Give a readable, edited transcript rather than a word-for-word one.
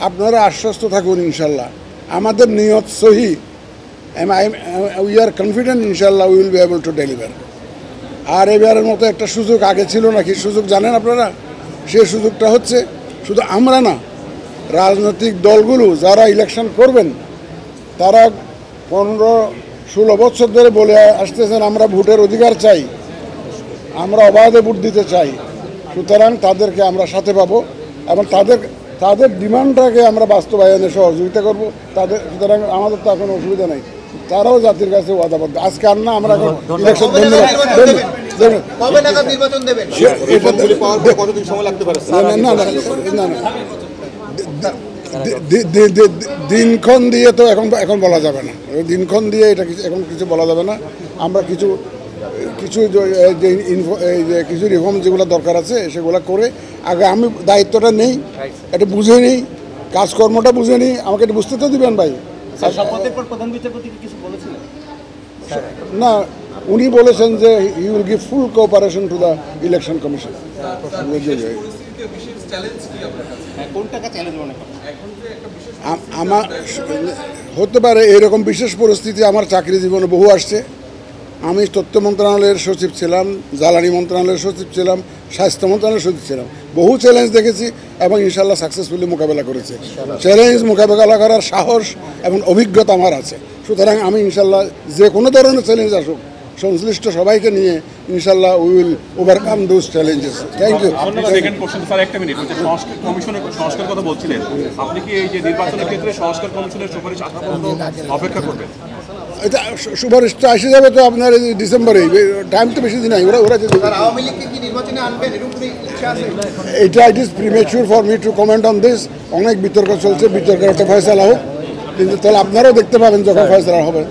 আপনারা আশ্বস্ত থাকুন ইনশাল্লাহ, আমাদের নিয়ত সহি, উই আর কনফিডেন্ট ইনশাল্লাহ we will be able to deliver. আর এবারের মতো একটা সুযোগ আগে ছিল নাকি, সুযোগ জানেন আপনারা? সেই সুযোগটা হচ্ছে শুধু আমরা না, রাজনৈতিক দলগুলো যারা ইলেকশন করবেন তারা 15-16 বছর ধরে বলে আসতেছেন আমরা ভোটের অধিকার চাই, আমরা অবাধে ভোট দিতে চাই। সুতরাং তাদেরকে আমরা সাথে পাবো এবং তাদের ডিমান্ডটাকে আমরা বাস্তবায়নে সহযোগিতা করব তাদের। সুতরাং আমাদের তো এখন অসুবিধা নেই, তারাও জাতির কাছে ওয়াদাবদ্ধ। আজকে আর না, আমরা এখন ইলেকশন দিনক্ষণ দিয়ে তো এখন বলা যাবে না, দিনক্ষণ দিয়ে এটা এখন কিছু বলা যাবে না। আমরা কিছু কিছু রিফর্ম যেগুলো দরকার আছে সেগুলো করে আগে আমি দায়িত্বটা নেই, এটা বুঝে নিই, কাজকর্মটা বুঝে নিই, আমাকে এটা বুঝতে তো দিবেন ভাই। না, উনি বলেছেন যে he will give full cooperation to the election commission. আমার হতে পারে এরকম বিশেষ পরিস্থিতি আমার চাকরি জীবনে বহু আসছে। আমি তথ্য মন্ত্রণালয়ের সচিব ছিলাম, জ্বালানি মন্ত্রণালয়ের সচিব ছিলাম, স্বাস্থ্য মন্ত্রণালয়ের সচিব ছিলাম। বহু চ্যালেঞ্জ দেখেছি এবং ইনশাল্লাহ সাকসেসফুলি মোকাবেলা করেছি। চ্যালেঞ্জ মোকাবেলা করার সাহস এবং অভিজ্ঞতা আমার আছে। সুতরাং আমি ইনশাল্লাহ যে কোনো ধরনের চ্যালেঞ্জ আসুক সংশ্লিষ্ট সবাইকে নিয়ে ইনশাল্লাহ we will overcome those challenges. Thank you. Second question sir, একটা মিনিট, সংস্কার কমিশনের সংস্কার কথা বলছিলেন, আপনি কি এই যে নির্বাচনের ক্ষেত্রে সংস্কার কমিশনের সুপারিশ আসা পর্যন্ত অপেক্ষা করবেন? এটা সুপারিশটা আসে যাবে তো আপনার ডিসেম্বরে, টাইম তো বেশি দিন নাই। এটা it is premature for me two comment on this. অনেক বিতর্ক চলছে, বিতর্কের একটা ফয়সালা হোক, কিন্তু তাহলে আপনারাও দেখতে পাবেন যখন ফয়সালা হবে।